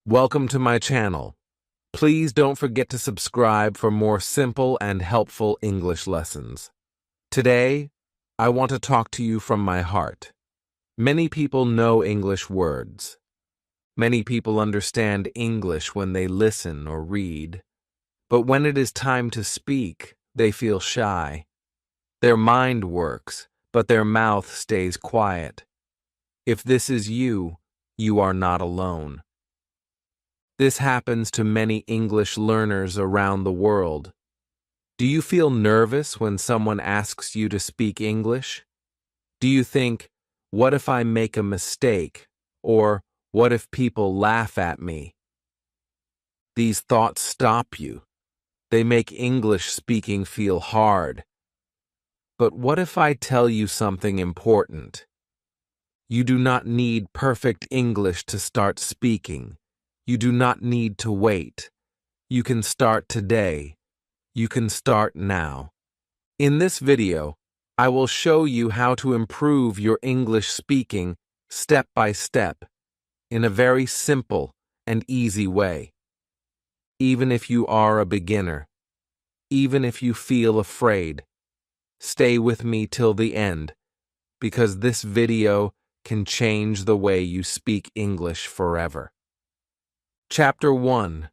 Welcome to my channel. Please don't forget to subscribe for more simple and helpful English lessons. Today, I want to talk to you from my heart. Many people know English words. Many people understand English when they listen or read. But when it is time to speak, they feel shy. Their mind works, but their mouth stays quiet. If this is you, you are not alone. This happens to many English learners around the world. Do you feel nervous when someone asks you to speak English? Do you think, what if I make a mistake? Or, what if people laugh at me? These thoughts stop you. They make English speaking feel hard. But what if I tell you something important? You do not need perfect English to start speaking. You do not need to wait. You can start today. You can start now. In this video, I will show you how to improve your English speaking step by step in a very simple and easy way. Even if you are a beginner, even if you feel afraid, stay with me till the end, because this video can change the way you speak English forever. Chapter 1.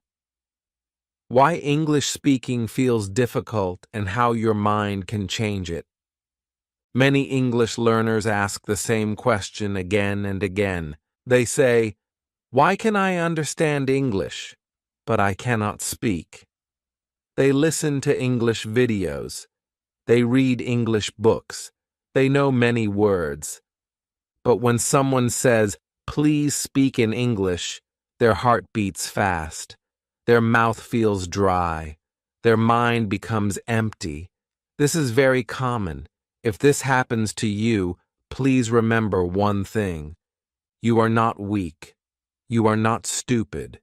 Why English speaking feels difficult and how your mind can change it. Many English learners ask the same question again and again. They say, "Why can I understand English, but I cannot speak?" They listen to English videos. They read English books. They know many words. But when someone says, "Please speak in English," their heart beats fast. Their mouth feels dry. Their mind becomes empty. This is very common. If this happens to you, please remember one thing. You are not weak. You are not stupid.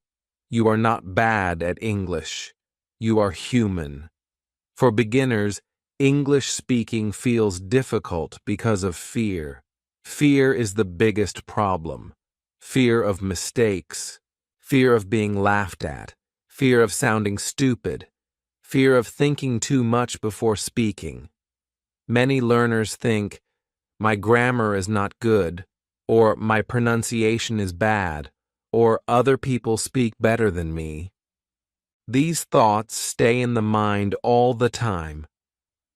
You are not bad at English. You are human. For beginners, English speaking feels difficult because of fear. Fear is the biggest problem. Fear of mistakes. Fear of being laughed at, fear of sounding stupid, fear of thinking too much before speaking. Many learners think, my grammar is not good, or my pronunciation is bad, or other people speak better than me. These thoughts stay in the mind all the time.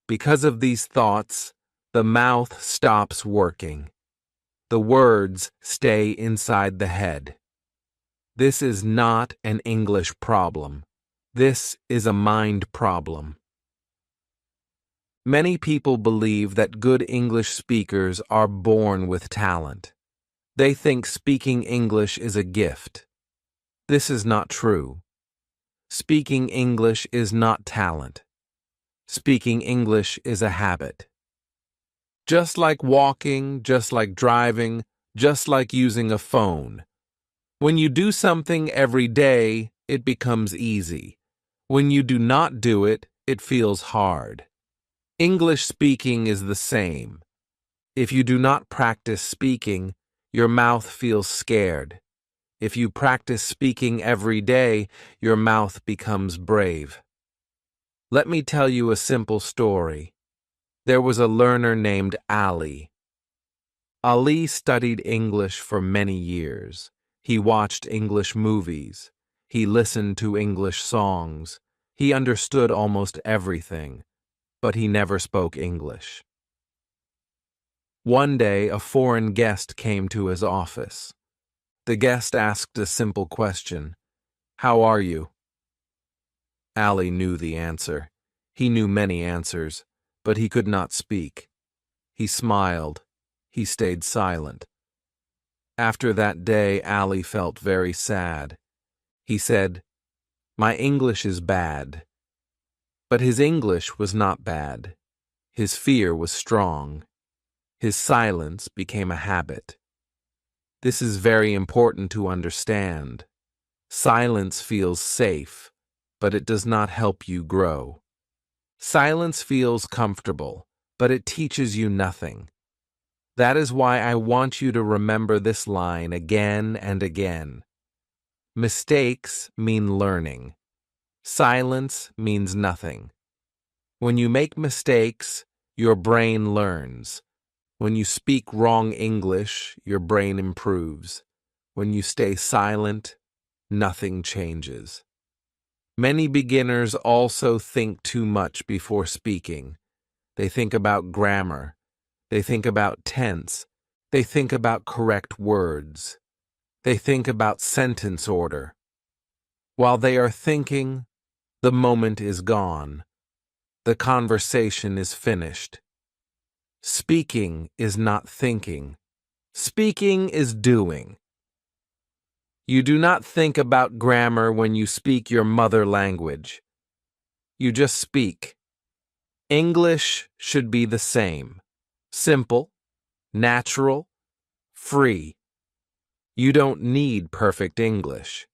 Because of these thoughts, the mouth stops working. The words stay inside the head. This is not an English problem. This is a mind problem. Many people believe that good English speakers are born with talent. They think speaking English is a gift. This is not true. Speaking English is not talent. Speaking English is a habit. Just like walking, just like driving, just like using a phone. When you do something every day, it becomes easy. When you do not do it, it feels hard. English speaking is the same. If you do not practice speaking, your mouth feels scared. If you practice speaking every day, your mouth becomes brave. Let me tell you a simple story. There was a learner named Ali. Ali studied English for many years. He watched English movies. He listened to English songs. He understood almost everything, but he never spoke English. One day, a foreign guest came to his office. The guest asked a simple question, "How are you?" Ali knew the answer. He knew many answers, but he could not speak. He smiled. He stayed silent. After that day, Ali felt very sad. He said, "My English is bad." But his English was not bad. His fear was strong. His silence became a habit. This is very important to understand. Silence feels safe, but it does not help you grow. Silence feels comfortable, but it teaches you nothing. That is why I want you to remember this line again and again. Mistakes mean learning. Silence means nothing. When you make mistakes, your brain learns. When you speak wrong English, your brain improves. When you stay silent, nothing changes. Many beginners also think too much before speaking. They think about grammar. They think about tense. They think about correct words. They think about sentence order. While they are thinking, the moment is gone. The conversation is finished. Speaking is not thinking. Speaking is doing. You do not think about grammar when you speak your mother language. You just speak. English should be the same. Simple, natural, free. You don't need perfect English.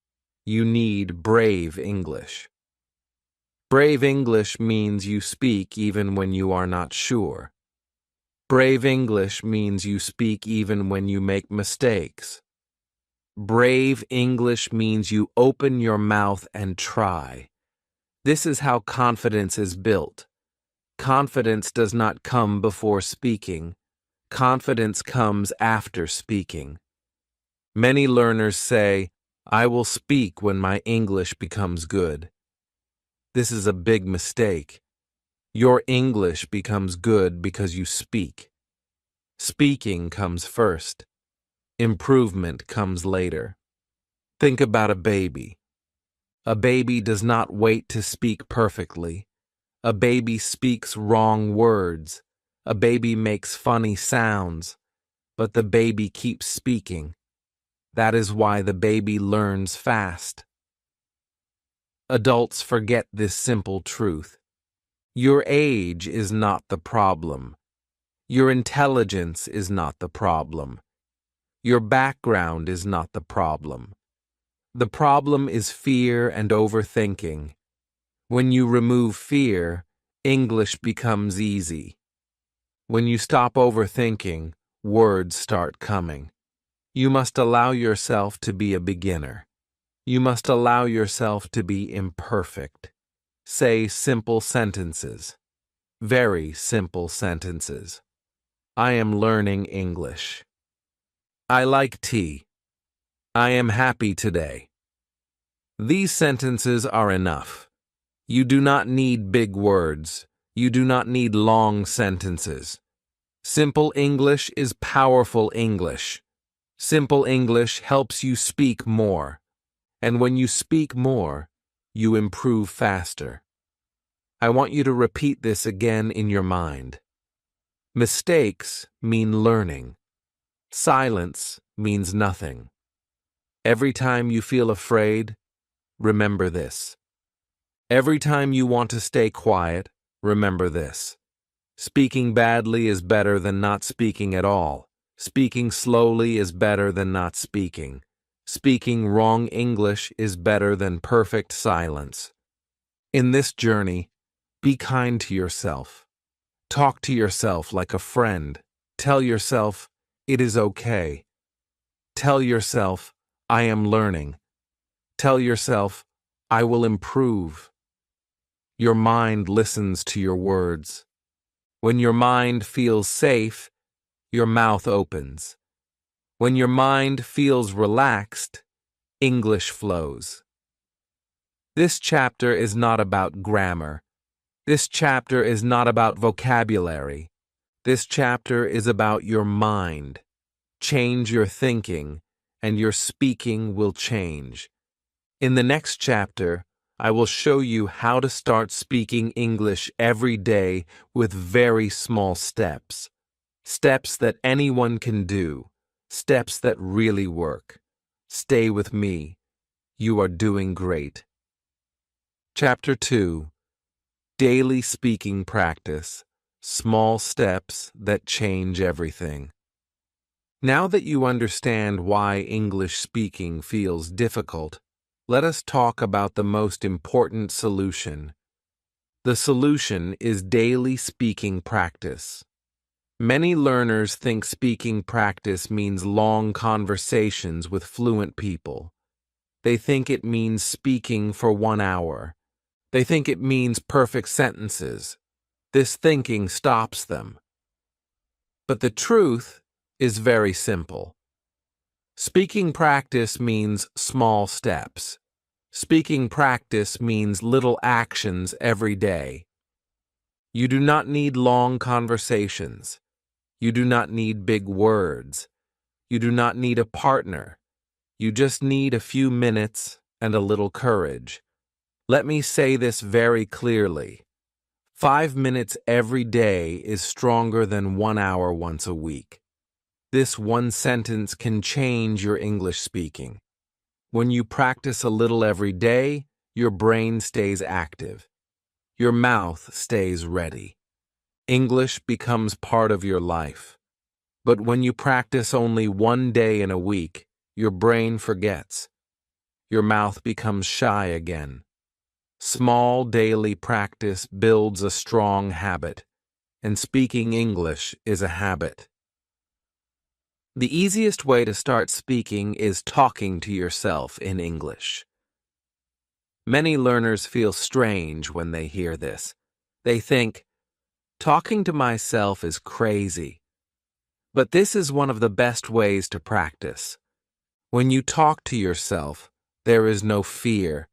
You need brave English. Brave English means you speak even when you are not sure. Brave English means you speak even when you make mistakes. Brave English means you open your mouth and try. This is how confidence is built. Confidence does not come before speaking. Confidence comes after speaking. Many learners say, "I will speak when my English becomes good." This is a big mistake. Your English becomes good because you speak. Speaking comes first. Improvement comes later. Think about a baby. A baby does not wait to speak perfectly. A baby speaks wrong words. A baby makes funny sounds. But the baby keeps speaking. That is why the baby learns fast. Adults forget this simple truth. Your age is not the problem. Your intelligence is not the problem. Your background is not the problem. The problem is fear and overthinking. When you remove fear, English becomes easy. When you stop overthinking, words start coming. You must allow yourself to be a beginner. You must allow yourself to be imperfect. Say simple sentences. Very simple sentences. I am learning English. I like tea. I am happy today. These sentences are enough. You do not need big words. You do not need long sentences. Simple English is powerful English. Simple English helps you speak more. And when you speak more, you improve faster. I want you to repeat this again in your mind. Mistakes mean learning. Silence means nothing. Every time you feel afraid, remember this. Every time you want to stay quiet, remember this. Speaking badly is better than not speaking at all. Speaking slowly is better than not speaking. Speaking wrong English is better than perfect silence. In this journey, be kind to yourself. Talk to yourself like a friend. Tell yourself, it is okay. Tell yourself, I am learning. Tell yourself, I will improve. Your mind listens to your words. When your mind feels safe, your mouth opens. When your mind feels relaxed, English flows. This chapter is not about grammar. This chapter is not about vocabulary. This chapter is about your mind. Change your thinking, and your speaking will change. In the next chapter, I will show you how to start speaking English every day with very small steps. Steps that anyone can do. Steps that really work. Stay with me. You are doing great. Chapter 2. Daily Speaking Practice. Small steps that change everything. Now that you understand why English speaking feels difficult, let us talk about the most important solution. The solution is daily speaking practice. Many learners think speaking practice means long conversations with fluent people. They think it means speaking for 1 hour. They think it means perfect sentences. This thinking stops them. But the truth is very simple. Speaking practice means small steps. Speaking practice means little actions every day. You do not need long conversations. You do not need big words. You do not need a partner. You just need a few minutes and a little courage. Let me say this very clearly. 5 minutes every day is stronger than 1 hour once a week. This one sentence can change your English speaking. When you practice a little every day, your brain stays active. Your mouth stays ready. English becomes part of your life. But when you practice only 1 day in a week, your brain forgets. Your mouth becomes shy again. Small daily practice builds a strong habit, and speaking English is a habit. The easiest way to start speaking is talking to yourself in English. Many learners feel strange when they hear this. They think, talking to myself is crazy. But this is one of the best ways to practice. When you talk to yourself, there is no fear.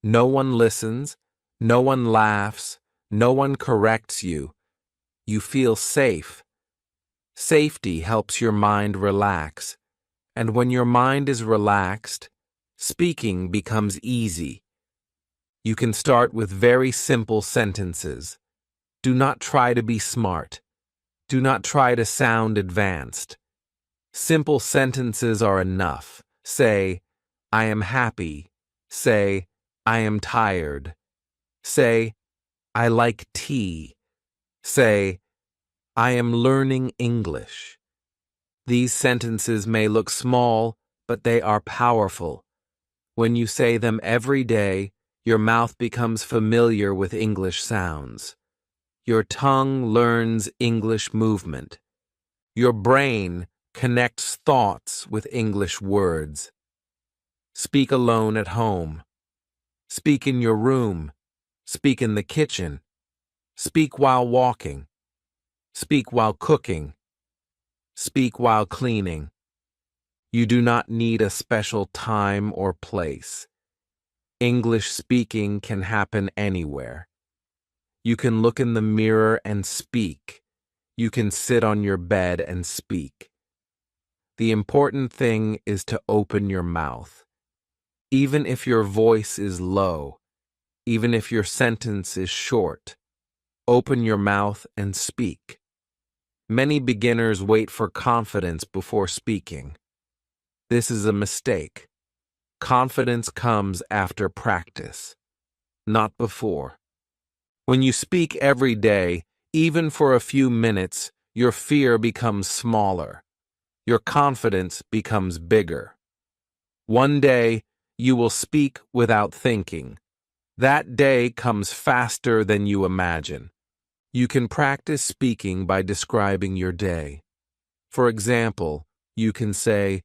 No one listens, no one laughs, no one corrects you. You feel safe. Safety helps your mind relax, and when your mind is relaxed, speaking becomes easy. You can start with very simple sentences. Do not try to be smart. Do not try to sound advanced. Simple sentences are enough. Say, I am happy. Say, I am tired. Say, I like tea. Say, I am learning English. These sentences may look small, but they are powerful. When you say them every day, your mouth becomes familiar with English sounds. Your tongue learns English movement. Your brain connects thoughts with English words. Speak alone at home. Speak in your room. Speak in the kitchen. Speak while walking. Speak while cooking. Speak while cleaning. You do not need a special time or place. English speaking can happen anywhere. You can look in the mirror and speak. You can sit on your bed and speak. The important thing is to open your mouth. Even if your voice is low, even if your sentence is short, open your mouth and speak. Many beginners wait for confidence before speaking. This is a mistake. Confidence comes after practice, not before. When you speak every day, even for a few minutes, your fear becomes smaller. Your confidence becomes bigger. One day, you will speak without thinking. That day comes faster than you imagine. You can practice speaking by describing your day. For example, you can say,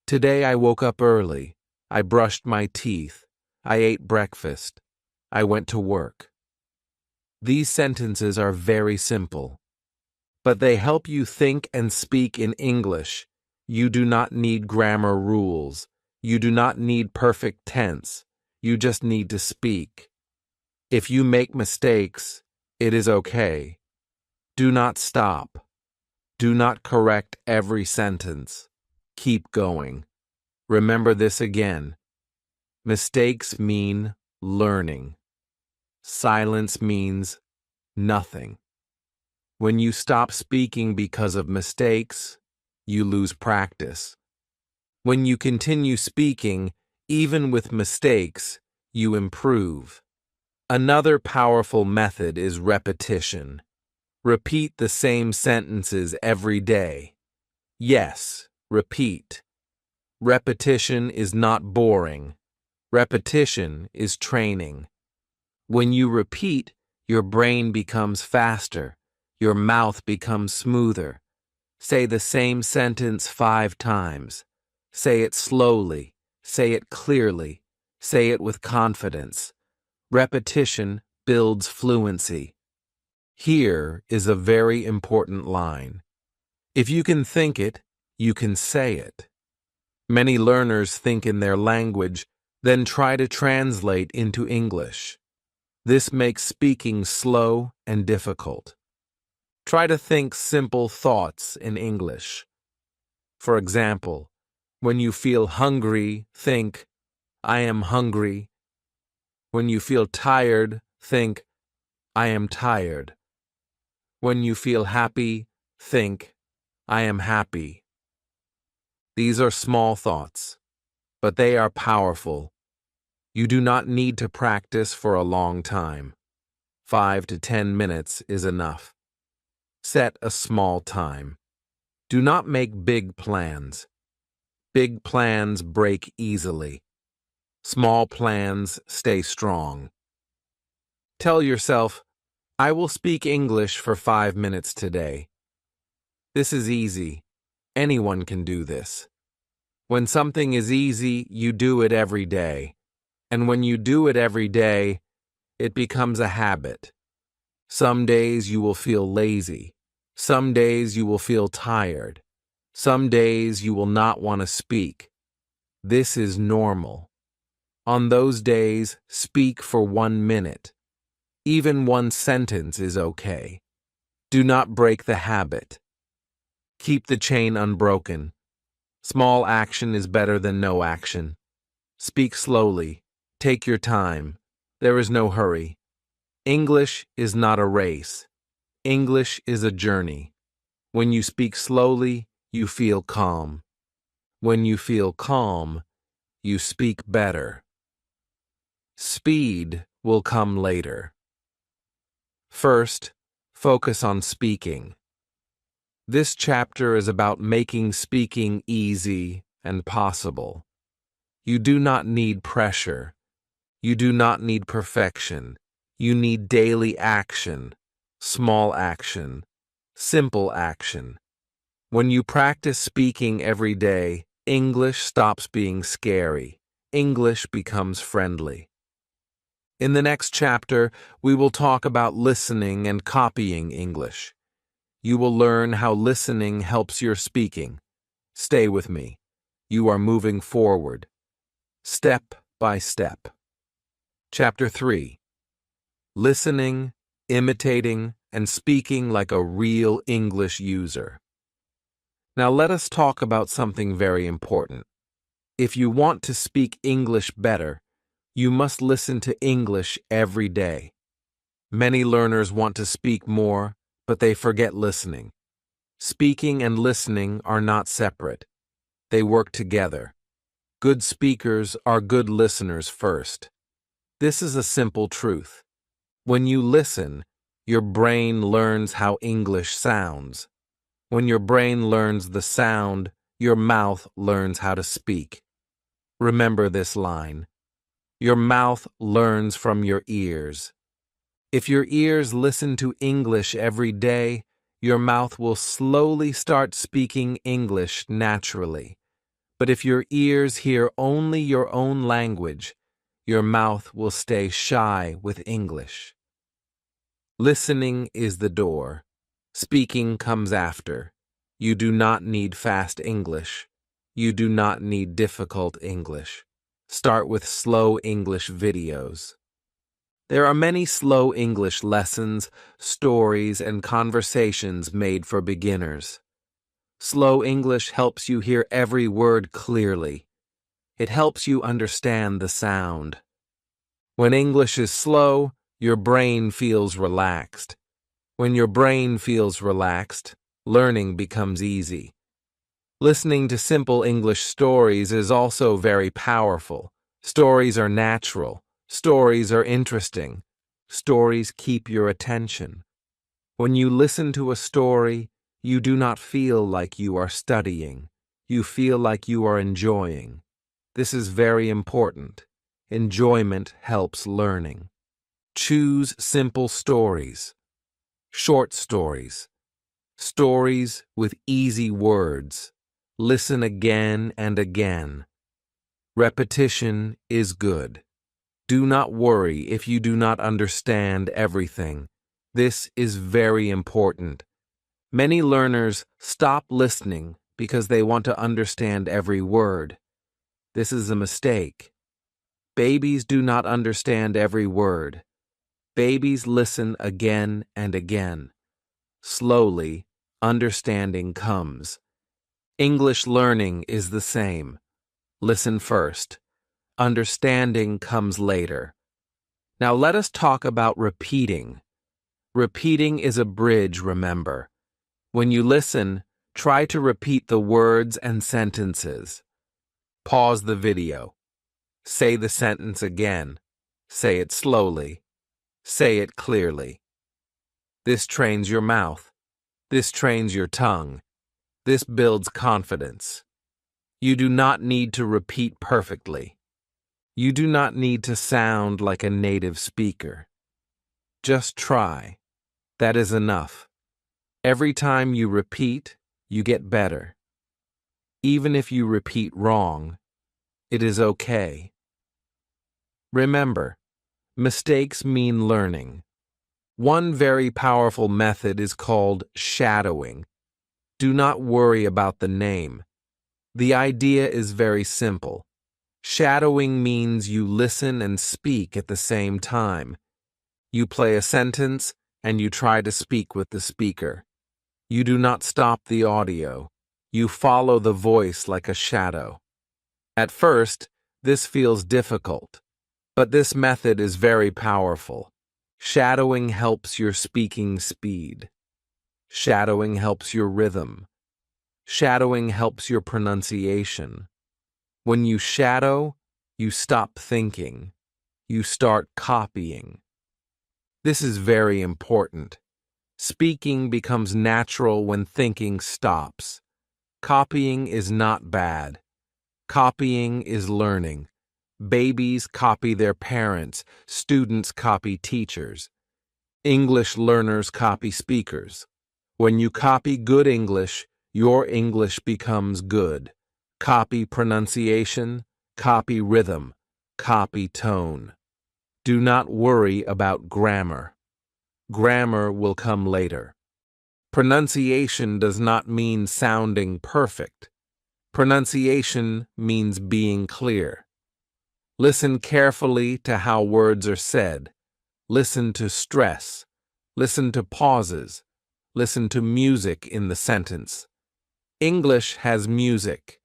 today I woke up early. I brushed my teeth. I ate breakfast. I went to work. These sentences are very simple, but they help you think and speak in English. You do not need grammar rules. You do not need perfect tense. You just need to speak. If you make mistakes, it is okay. Do not stop. Do not correct every sentence. Keep going. Remember this again. Mistakes mean learning. Silence means nothing. When you stop speaking because of mistakes, you lose practice. When you continue speaking, even with mistakes, you improve. Another powerful method is repetition. Repeat the same sentences every day. Yes, repeat. Repetition is not boring. Repetition is training. When you repeat, your brain becomes faster. Your mouth becomes smoother. Say the same sentence 5 times. Say it slowly. Say it clearly. Say it with confidence. Repetition builds fluency. Here is a very important line. If you can think it, you can say it. Many learners think in their language, then try to translate into English. This makes speaking slow and difficult. Try to think simple thoughts in English. For example, when you feel hungry, think, I am hungry. When you feel tired, think, I am tired. When you feel happy, think, I am happy. These are small thoughts, but they are powerful. You do not need to practice for a long time. 5 to 10 minutes is enough. Set a small time. Do not make big plans. Big plans break easily. Small plans stay strong. Tell yourself, I will speak English for 5 minutes today. This is easy. Anyone can do this. When something is easy, you do it every day. And when you do it every day, it becomes a habit. Some days you will feel lazy. Some days you will feel tired. Some days you will not want to speak. This is normal. On those days, speak for 1 minute. Even one sentence is okay. Do not break the habit. Keep the chain unbroken. Small action is better than no action. Speak slowly. Take your time. There is no hurry. English is not a race. English is a journey. When you speak slowly, you feel calm. When you feel calm, you speak better. Speed will come later. First, focus on speaking. This chapter is about making speaking easy and possible. You do not need pressure. You do not need perfection. You need daily action, small action, simple action. When you practice speaking every day, English stops being scary. English becomes friendly. In the next chapter, we will talk about listening and copying English. You will learn how listening helps your speaking. Stay with me. You are moving forward, step by step. Chapter 3. Listening, imitating, and speaking like a real English user. Now let us talk about something very important. If you want to speak English better, you must listen to English every day. Many learners want to speak more, but they forget listening. Speaking and listening are not separate. They work together. Good speakers are good listeners first. This is a simple truth. When you listen, your brain learns how English sounds. When your brain learns the sound, your mouth learns how to speak. Remember this line. Your mouth learns from your ears. If your ears listen to English every day, your mouth will slowly start speaking English naturally. But if your ears hear only your own language, your mouth will stay shy with English. Listening is the door. Speaking comes after. You do not need fast English. You do not need difficult English. Start with slow English videos. There are many slow English lessons, stories, and conversations made for beginners. Slow English helps you hear every word clearly. It helps you understand the sound. When English is slow, your brain feels relaxed. When your brain feels relaxed, learning becomes easy. Listening to simple English stories is also very powerful. Stories are natural. Stories are interesting. Stories keep your attention. When you listen to a story, you do not feel like you are studying. You feel like you are enjoying. This is very important. Enjoyment helps learning. Choose simple stories. Short stories. Stories with easy words. Listen again and again. Repetition is good. Do not worry if you do not understand everything. This is very important. Many learners stop listening because they want to understand every word. This is a mistake. Babies do not understand every word. Babies listen again and again. Slowly, understanding comes. English learning is the same. Listen first. Understanding comes later. Now let us talk about repeating. Repeating is a bridge, remember. When you listen, try to repeat the words and sentences. Pause the video. Say the sentence again. Say it slowly. Say it clearly. This trains your mouth. This trains your tongue. This builds confidence. You do not need to repeat perfectly. You do not need to sound like a native speaker. Just try. That is enough. Every time you repeat, you get better. Even if you repeat wrong, it is okay. Remember, mistakes mean learning. One very powerful method is called shadowing. Do not worry about the name. The idea is very simple. Shadowing means you listen and speak at the same time. You play a sentence and you try to speak with the speaker. You do not stop the audio. You follow the voice like a shadow. At first, this feels difficult, but this method is very powerful. Shadowing helps your speaking speed. Shadowing helps your rhythm. Shadowing helps your pronunciation. When you shadow, you stop thinking. You start copying. This is very important. Speaking becomes natural when thinking stops. Copying is not bad. Copying is learning. Babies copy their parents. Students copy teachers. English learners copy speakers. When you copy good English, your English becomes good. Copy pronunciation, copy rhythm, copy tone. Do not worry about grammar. Grammar will come later. Pronunciation does not mean sounding perfect. Pronunciation means being clear. Listen carefully to how words are said. Listen to stress. Listen to pauses. Listen to music in the sentence. English has music.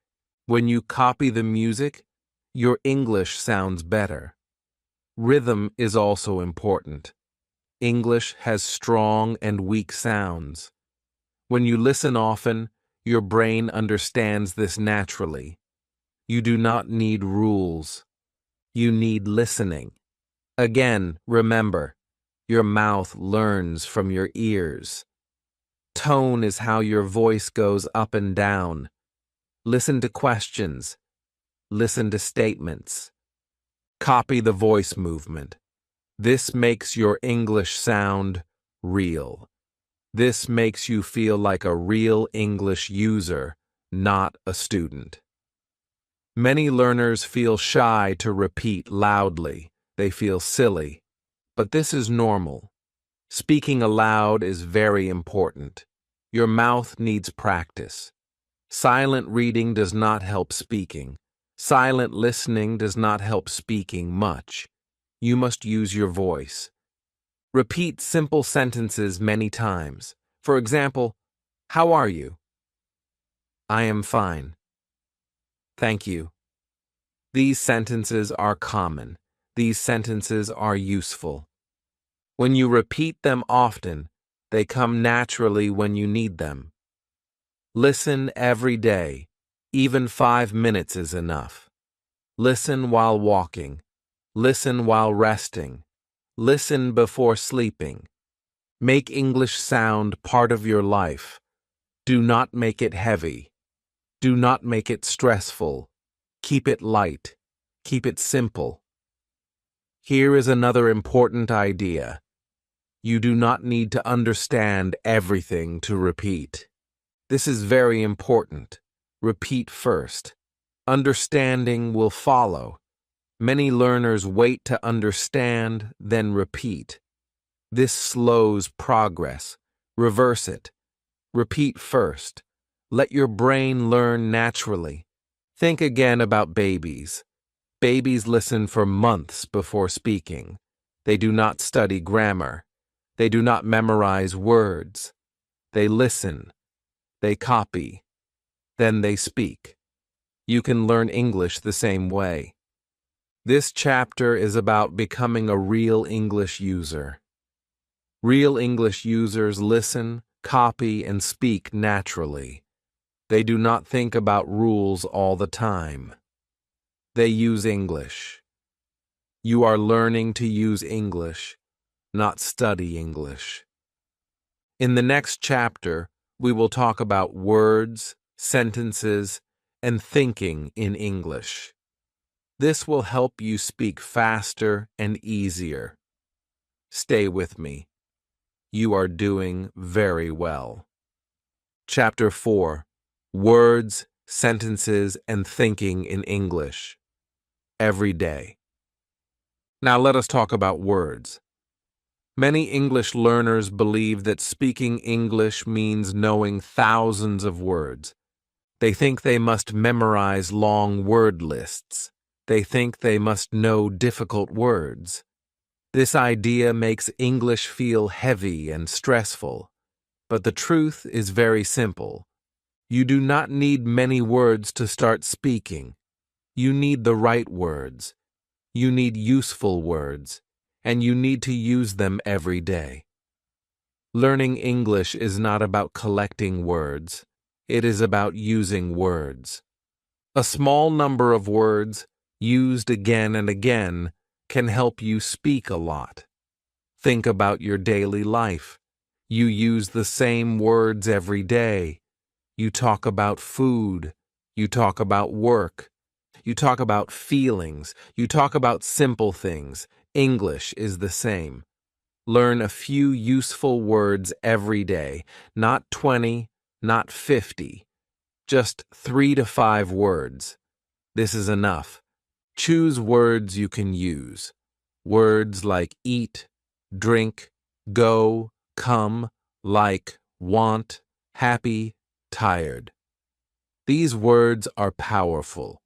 When you copy the music, your English sounds better. Rhythm is also important. English has strong and weak sounds. When you listen often, your brain understands this naturally. You do not need rules. You need listening. Again, remember, your mouth learns from your ears. Tone is how your voice goes up and down. Listen to questions. Listen to statements. Copy the voice movement. This makes your English sound real. This makes you feel like a real English user, not a student. Many learners feel shy to repeat loudly. They feel silly. But this is normal. Speaking aloud is very important. Your mouth needs practice. Silent reading does not help speaking. Silent listening does not help speaking much. You must use your voice. Repeat simple sentences many times. For example, how are you? I am fine. Thank you. These sentences are common. These sentences are useful. When you repeat them often, they come naturally when you need them. Listen every day. Even 5 minutes is enough. Listen while walking. Listen while resting. Listen before sleeping. Make English sound part of your life. Do not make it heavy. Do not make it stressful. Keep it light. Keep it simple. Here is another important idea. You do not need to understand everything to repeat. This is very important. Repeat first. Understanding will follow. Many learners wait to understand, then repeat. This slows progress. Reverse it. Repeat first. Let your brain learn naturally. Think again about babies. Babies listen for months before speaking. They do not study grammar. They do not memorize words. They listen. They copy. Then they speak. You can learn English the same way. This chapter is about becoming a real English user. Real English users listen, copy, and speak naturally. They do not think about rules all the time. They use English. You are learning to use English, not study English. In the next chapter, we will talk about words, sentences, and thinking in English. This will help you speak faster and easier. Stay with me. You are doing very well. Chapter 4. Words, sentences, and thinking in English. Every day. Now let us talk about words. Many English learners believe that speaking English means knowing thousands of words. They think they must memorize long word lists. They think they must know difficult words. This idea makes English feel heavy and stressful. But the truth is very simple. You do not need many words to start speaking. You need the right words. You need useful words, and you need to use them every day. Learning English is not about collecting words. It is about using words. A small number of words, used again and again, can help you speak a lot. Think about your daily life. You use the same words every day. You talk about food. You talk about work. You talk about feelings. You talk about simple things. English is the same. Learn a few useful words every day, not 20, not 50, just 3 to 5 words. This is enough. Choose words you can use. Words like eat, drink, go, come, like, want, happy, tired. These words are powerful.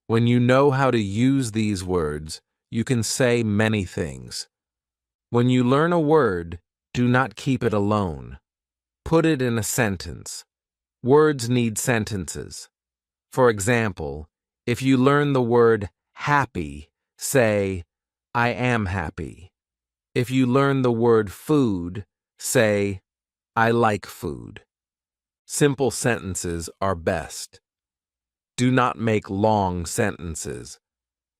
When you know how to use these words, you can say many things. When you learn a word, do not keep it alone. Put it in a sentence. Words need sentences. For example, if you learn the word happy, say, I am happy. If you learn the word food, say, I like food. Simple sentences are best. Do not make long sentences.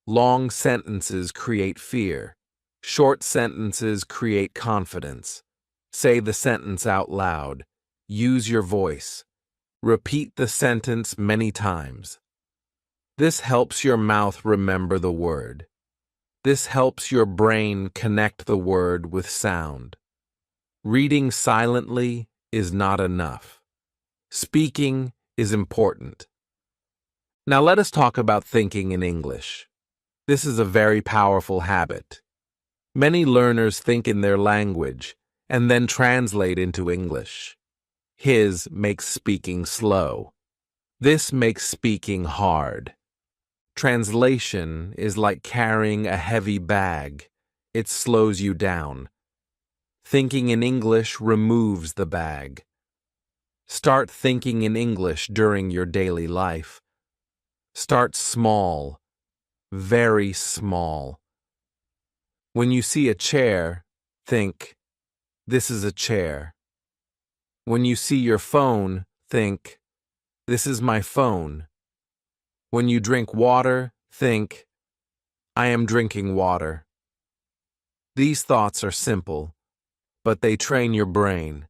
Long sentences create fear. Short sentences create confidence. Say the sentence out loud. Use your voice. Repeat the sentence many times. This helps your mouth remember the word. This helps your brain connect the word with sound. Reading silently is not enough. Speaking is important. Now let us talk about thinking in English. This is a very powerful habit. Many learners think in their language and then translate into English. His makes speaking slow. This makes speaking hard. Translation is like carrying a heavy bag. It slows you down. Thinking in English removes the bag. Start thinking in English during your daily life. Start small, very small. When you see a chair, think, this is a chair. When you see your phone, think, this is my phone. When you drink water, think, I am drinking water. These thoughts are simple, but they train your brain.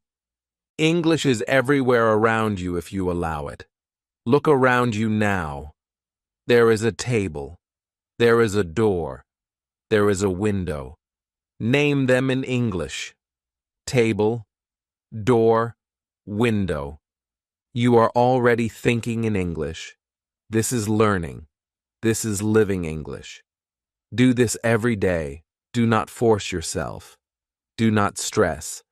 English is everywhere around you if you allow it. Look around you now. There is a table. There is a door. There is a window. Name them in English. Table, door, window. You are already thinking in English. This is learning. This is living English. Do this every day. Do not force yourself. Do not stress.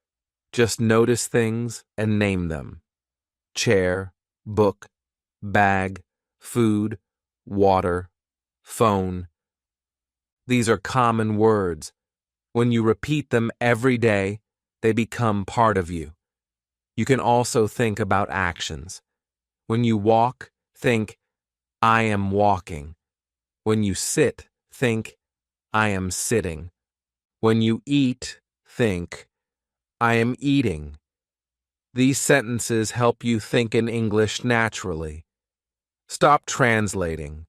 Just notice things and name them. Chair, book, bag, food, water, phone. These are common words. When you repeat them every day, they become part of you. You can also think about actions. When you walk, think, I am walking. When you sit, think, I am sitting. When you eat, think, I am eating. These sentences help you think in English naturally. Stop translating.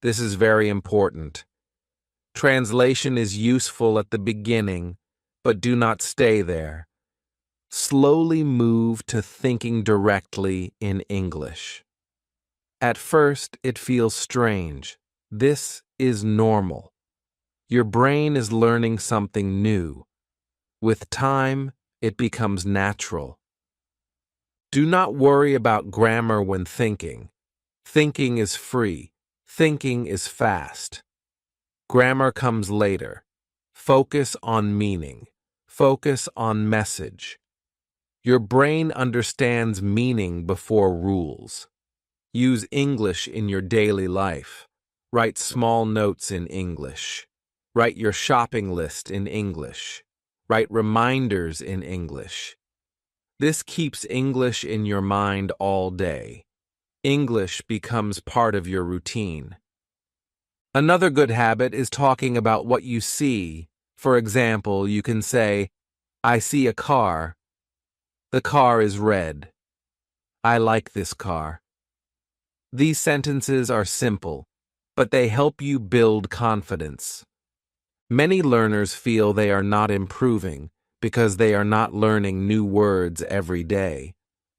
This is very important. Translation is useful at the beginning, but do not stay there. Slowly move to thinking directly in English. At first, it feels strange. This is normal. Your brain is learning something new. With time, it becomes natural. Do not worry about grammar when thinking. Thinking is free. Thinking is fast. Grammar comes later. Focus on meaning. Focus on message. Your brain understands meaning before rules. Use English in your daily life. Write small notes in English. Write your shopping list in English. Write reminders in English. This keeps English in your mind all day. English becomes part of your routine. Another good habit is talking about what you see. For example, you can say, I see a car. The car is red. I like this car. These sentences are simple, but they help you build confidence. Many learners feel they are not improving because they are not learning new words every day.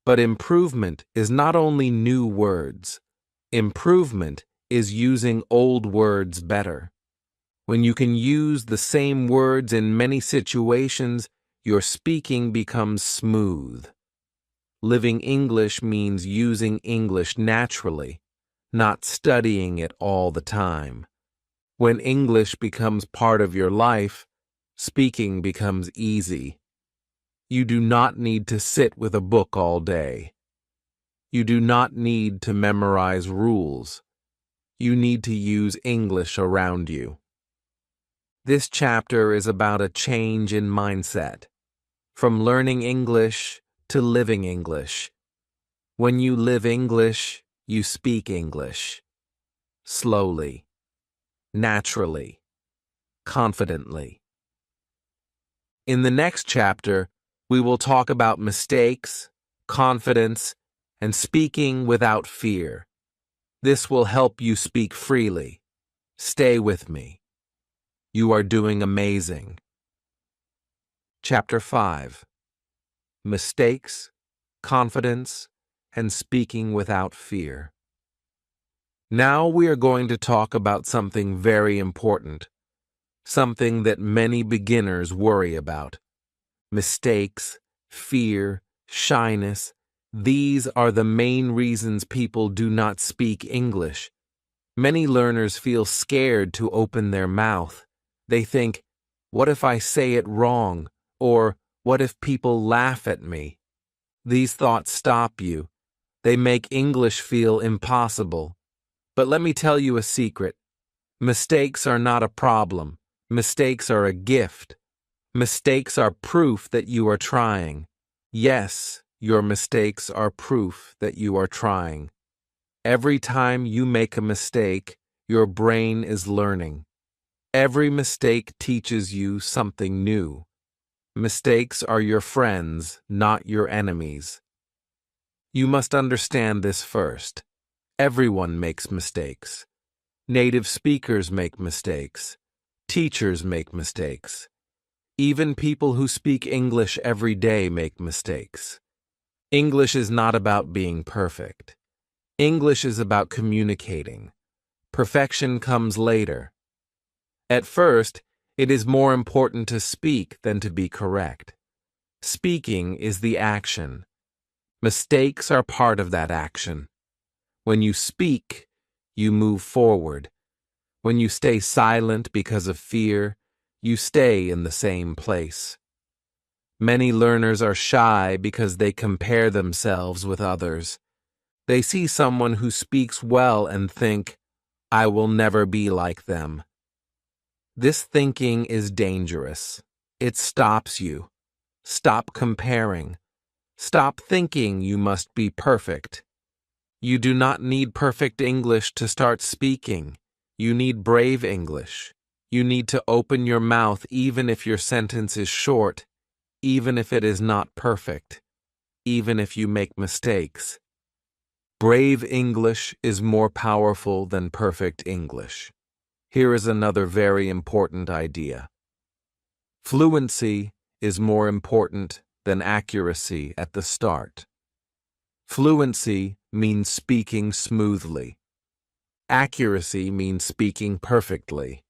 But improvement is not only new words. Improvement is using old words better. When you can use the same words in many situations, your speaking becomes smooth. Living English means using English naturally, not studying it all the time. When English becomes part of your life, speaking becomes easy. You do not need to sit with a book all day. You do not need to memorize rules. You need to use English around you. This chapter is about a change in mindset, from learning English to living English. When you live English, you speak English. Slowly, naturally, confidently. In the next chapter, we will talk about mistakes, confidence, and speaking without fear. This will help you speak freely. Stay with me. You are doing amazing. Chapter 5. Mistakes, confidence, and speaking without fear. Now we are going to talk about something very important, something that many beginners worry about. Mistakes, fear, shyness, these are the main reasons people do not speak English. Many learners feel scared to open their mouth. They think, what if I say it wrong? Or what if people laugh at me? These thoughts stop you. They make English feel impossible. But let me tell you a secret. Mistakes are not a problem. Mistakes are a gift. Mistakes are proof that you are trying. Yes, your mistakes are proof that you are trying. Every time you make a mistake, your brain is learning. Every mistake teaches you something new. Mistakes are your friends, not your enemies. You must understand this first. Everyone makes mistakes. Native speakers make mistakes. Teachers make mistakes. Even people who speak English every day make mistakes. English is not about being perfect. English is about communicating. Perfection comes later. At first, it is more important to speak than to be correct. Speaking is the action. Mistakes are part of that action. When you speak, you move forward. When you stay silent because of fear, you stay in the same place. Many learners are shy because they compare themselves with others. They see someone who speaks well and think, "I will never be like them." This thinking is dangerous. It stops you. Stop comparing. Stop thinking you must be perfect. You do not need perfect English to start speaking. You need brave English. You need to open your mouth even if your sentence is short, even if it is not perfect, even if you make mistakes. Brave English is more powerful than perfect English. Here is another very important idea. Fluency is more important than accuracy at the start. Fluency means speaking smoothly. Accuracy means speaking perfectly.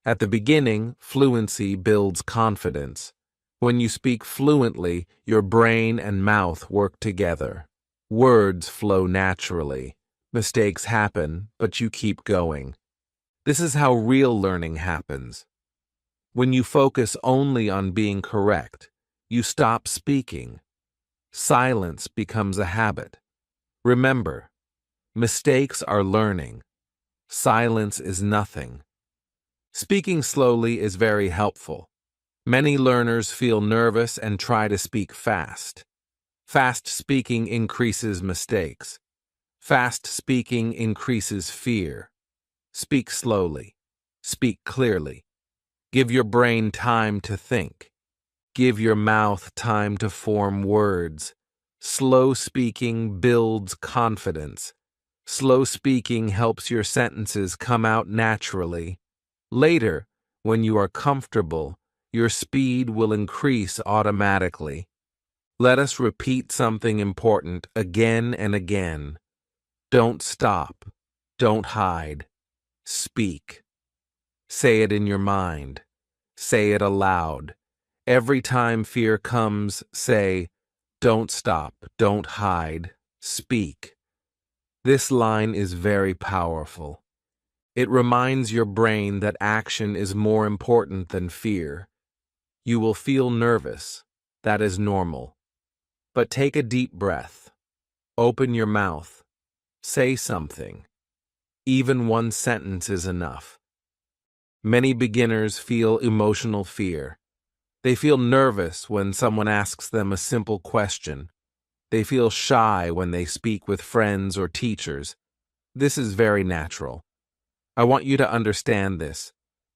At the beginning, fluency builds confidence. When you speak fluently, your brain and mouth work together. Words flow naturally. Mistakes happen, but you keep going. This is how real learning happens. When you focus only on being correct, you stop speaking. Silence becomes a habit. Remember, mistakes are learning. Silence is nothing. Speaking slowly is very helpful. Many learners feel nervous and try to speak fast. Fast speaking increases mistakes. Fast speaking increases fear. Speak slowly. Speak clearly. Give your brain time to think. Give your mouth time to form words. Slow speaking builds confidence. Slow speaking helps your sentences come out naturally. Later, when you are comfortable, your speed will increase automatically. Let us repeat something important again and again. Don't stop. Don't hide. Speak. Say it in your mind. Say it aloud. Every time fear comes, say, "Don't stop, don't hide, speak." This line is very powerful. It reminds your brain that action is more important than fear. You will feel nervous. That is normal. But take a deep breath. Open your mouth. Say something. Even one sentence is enough. Many beginners feel emotional fear. They feel nervous when someone asks them a simple question. They feel shy when they speak with friends or teachers. This is very natural. I want you to understand this.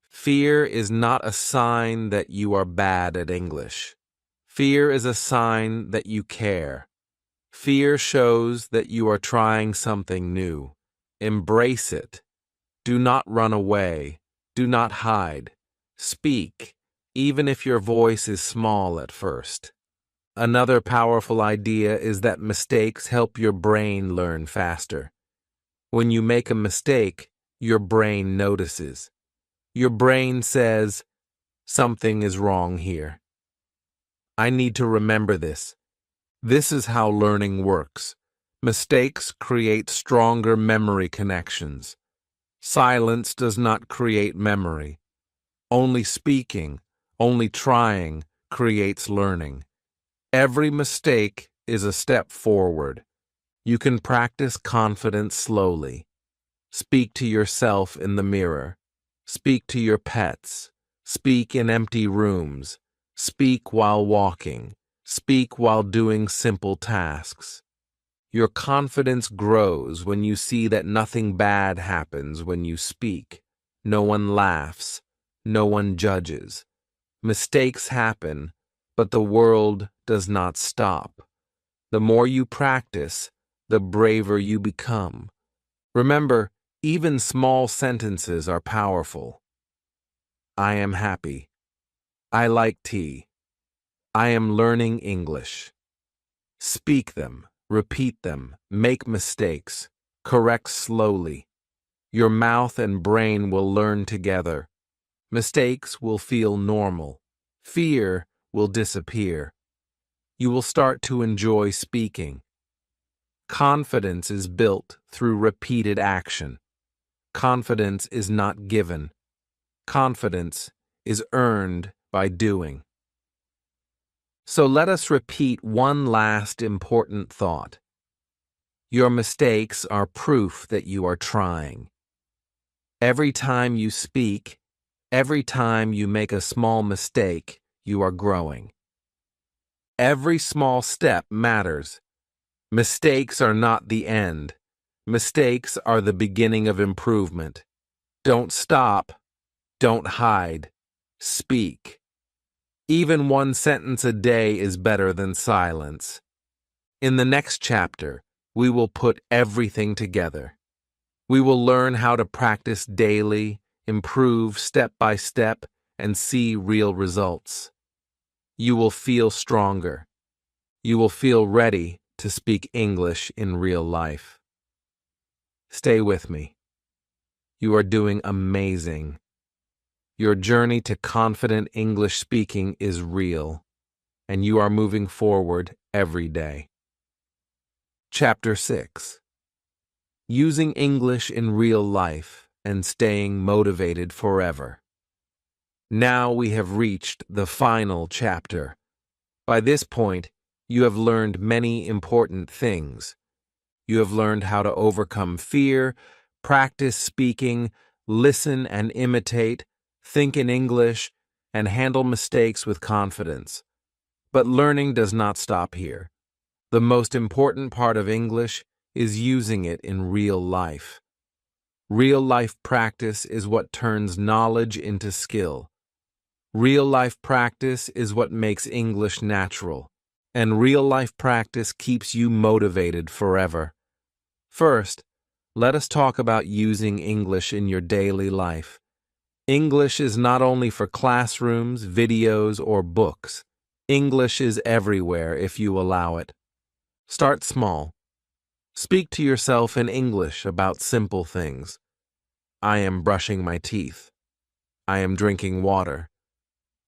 Fear is not a sign that you are bad at English. Fear is a sign that you care. Fear shows that you are trying something new. Embrace it. Do not run away. Do not hide. Speak, even if your voice is small at first. Another powerful idea is that mistakes help your brain learn faster. When you make a mistake, your brain notices. Your brain says, "Something is wrong here. I need to remember this." This is how learning works. Mistakes create stronger memory connections. Silence does not create memory. Only speaking, only trying creates learning. Every mistake is a step forward. You can practice confidence slowly. Speak to yourself in the mirror. Speak to your pets. Speak in empty rooms. Speak while walking. Speak while doing simple tasks. Your confidence grows when you see that nothing bad happens when you speak. No one laughs. No one judges. Mistakes happen, but the world does not stop. The more you practice, the braver you become. Remember, even small sentences are powerful. I am happy. I like tea. I am learning English. Speak them, repeat them, make mistakes, correct slowly. Your mouth and brain will learn together. Mistakes will feel normal. Fear will disappear. You will start to enjoy speaking. Confidence is built through repeated action. Confidence is not given. Confidence is earned by doing. So let us repeat one last important thought. Your mistakes are proof that you are trying. Every time you speak, every time you make a small mistake, you are growing. Every small step matters. Mistakes are not the end. Mistakes are the beginning of improvement. Don't stop. Don't hide. Speak. Even one sentence a day is better than silence. In the next chapter, we will put everything together. We will learn how to practice daily, improve step by step, and see real results. You will feel stronger. You will feel ready to speak English in real life. Stay with me. You are doing amazing. Your journey to confident English speaking is real, and you are moving forward every day. Chapter 6. Using English in real life and staying motivated forever. Now we have reached the final chapter. By this point, you have learned many important things. You have learned how to overcome fear, practice speaking, listen and imitate, think in English, and handle mistakes with confidence. But learning does not stop here. The most important part of English is using it in real life. Real-life practice is what turns knowledge into skill. Real-life practice is what makes English natural, and real-life practice keeps you motivated forever. First, let us talk about using English in your daily life. English is not only for classrooms, videos, or books. English is everywhere if you allow it. Start small. Speak to yourself in English about simple things. I am brushing my teeth. I am drinking water.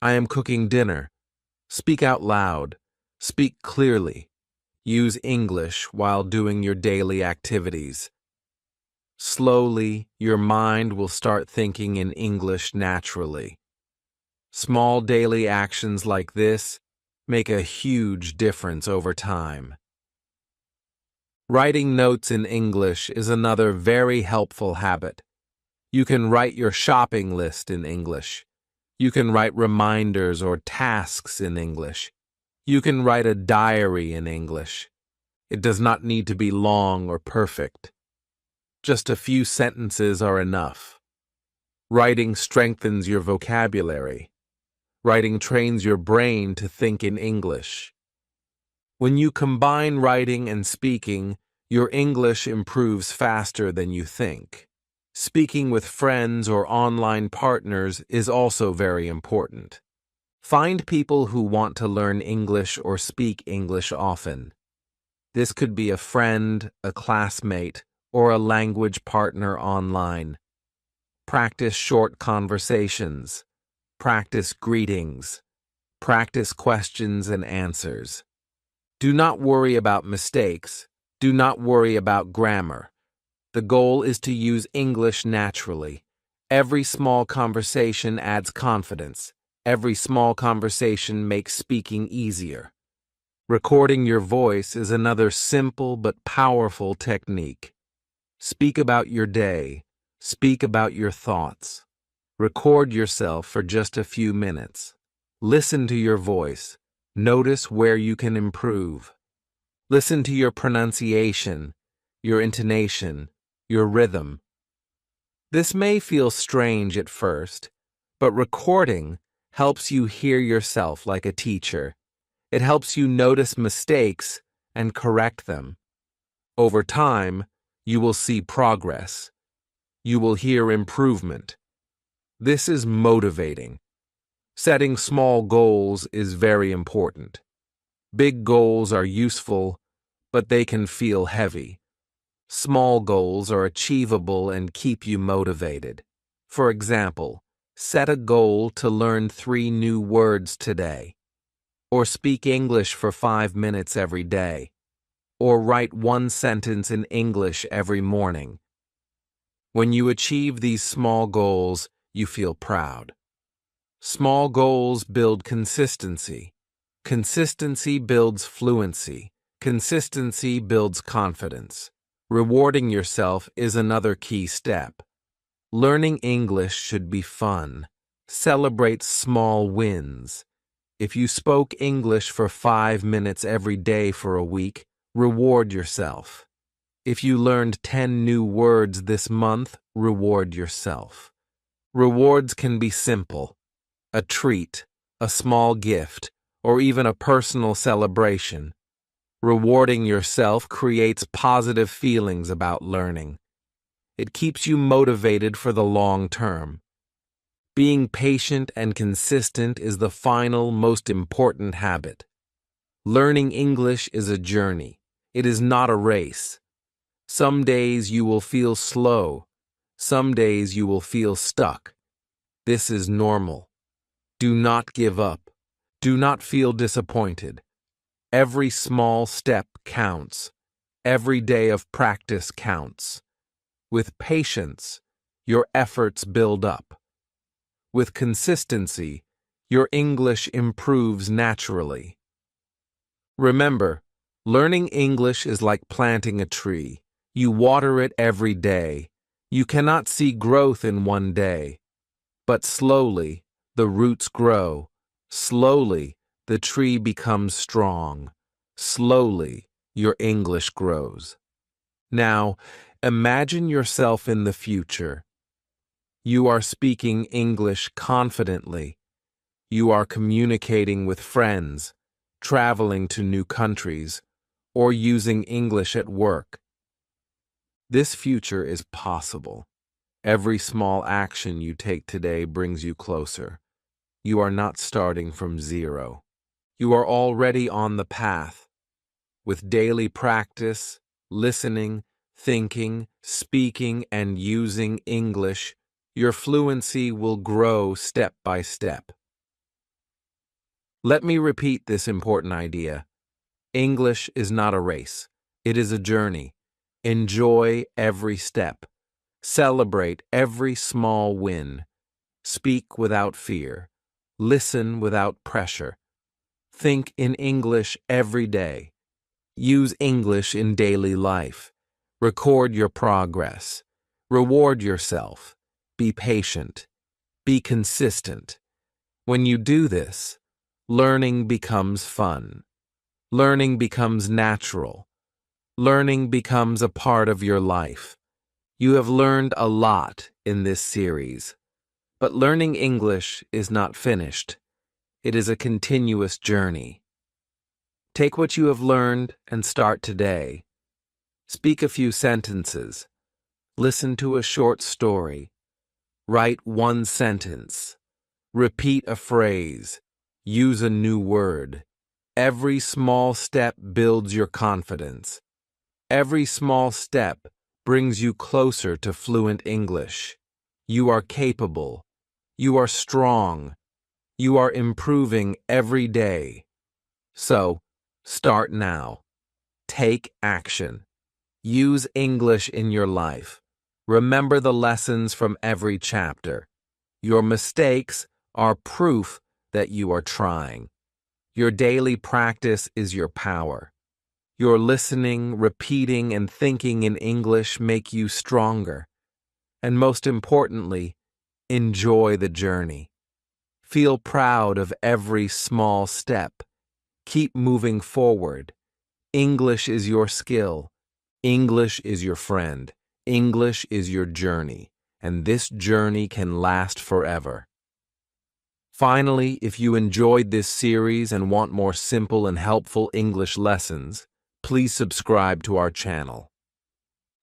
I am cooking dinner. Speak out loud. Speak clearly. Use English while doing your daily activities. Slowly, your mind will start thinking in English naturally. Small daily actions like this make a huge difference over time. Writing notes in English is another very helpful habit. You can write your shopping list in English. You can write reminders or tasks in English. You can write a diary in English. It does not need to be long or perfect. Just a few sentences are enough. Writing strengthens your vocabulary. Writing trains your brain to think in English. When you combine writing and speaking, your English improves faster than you think. Speaking with friends or online partners is also very important. Find people who want to learn English or speak English often. This could be a friend, a classmate, or a language partner online. Practice short conversations. Practice greetings. Practice questions and answers. Do not worry about mistakes. Do not worry about grammar. The goal is to use English naturally. Every small conversation adds confidence. Every small conversation makes speaking easier. Recording your voice is another simple but powerful technique. Speak about your day. Speak about your thoughts. Record yourself for just a few minutes. Listen to your voice. Notice where you can improve. Listen to your pronunciation, your intonation, your rhythm. This may feel strange at first, but recording helps you hear yourself like a teacher. It helps you notice mistakes and correct them. Over time, you will see progress. You will hear improvement. This is motivating. Setting small goals is very important. Big goals are useful, but they can feel heavy. Small goals are achievable and keep you motivated. For example, set a goal to learn 3 new words today, or speak English for 5 minutes every day, or write 1 sentence in English every morning. When you achieve these small goals, you feel proud. Small goals build consistency. Consistency builds fluency. Consistency builds confidence. Rewarding yourself is another key step. Learning English should be fun. Celebrate small wins. If you spoke English for 5 minutes every day for a week, reward yourself. If you learned 10 new words this month, reward yourself. Rewards can be simple: a treat, a small gift, or even a personal celebration. Rewarding yourself creates positive feelings about learning. It keeps you motivated for the long term. Being patient and consistent is the final, most important habit. Learning English is a journey. It is not a race. Some days you will feel slow. Some days you will feel stuck. This is normal. Do not give up. Do not feel disappointed. Every small step counts. Every day of practice counts. With patience, your efforts build up. With consistency, your English improves naturally. Remember, learning English is like planting a tree. You water it every day. You cannot see growth in one day. But slowly, the roots grow. Slowly, the tree becomes strong. Slowly, your English grows. Now, imagine yourself in the future. You are speaking English confidently. You are communicating with friends, traveling to new countries, or using English at work. This future is possible. Every small action you take today brings you closer. You are not starting from zero. You are already on the path. With daily practice, listening, thinking, speaking, and using English, your fluency will grow step by step. Let me repeat this important idea. English is not a race. It is a journey. Enjoy every step. Celebrate every small win. Speak without fear. Listen without pressure. Think in English every day. Use English in daily life. Record your progress. Reward yourself. Be patient. Be consistent. When you do this, learning becomes fun. Learning becomes natural. Learning becomes a part of your life. You have learned a lot in this series, but learning English is not finished. It is a continuous journey. Take what you have learned and start today. Speak a few sentences. Listen to a short story. Write one sentence. Repeat a phrase. Use a new word. Every small step builds your confidence. Every small step brings you closer to fluent English. You are capable. You are strong. You are improving every day. So, start now. Take action. Use English in your life. Remember the lessons from every chapter. Your mistakes are proof that you are trying. Your daily practice is your power. Your listening, repeating, and thinking in English make you stronger. And most importantly, enjoy the journey. Feel proud of every small step. Keep moving forward. English is your skill. English is your friend. English is your journey. And this journey can last forever. Finally, if you enjoyed this series and want more simple and helpful English lessons, please subscribe to our channel.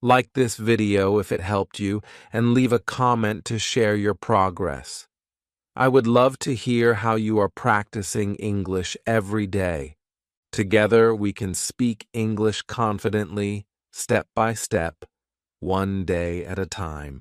Like this video if it helped you, and leave a comment to share your progress. I would love to hear how you are practicing English every day. Together we can speak English confidently, step by step, one day at a time.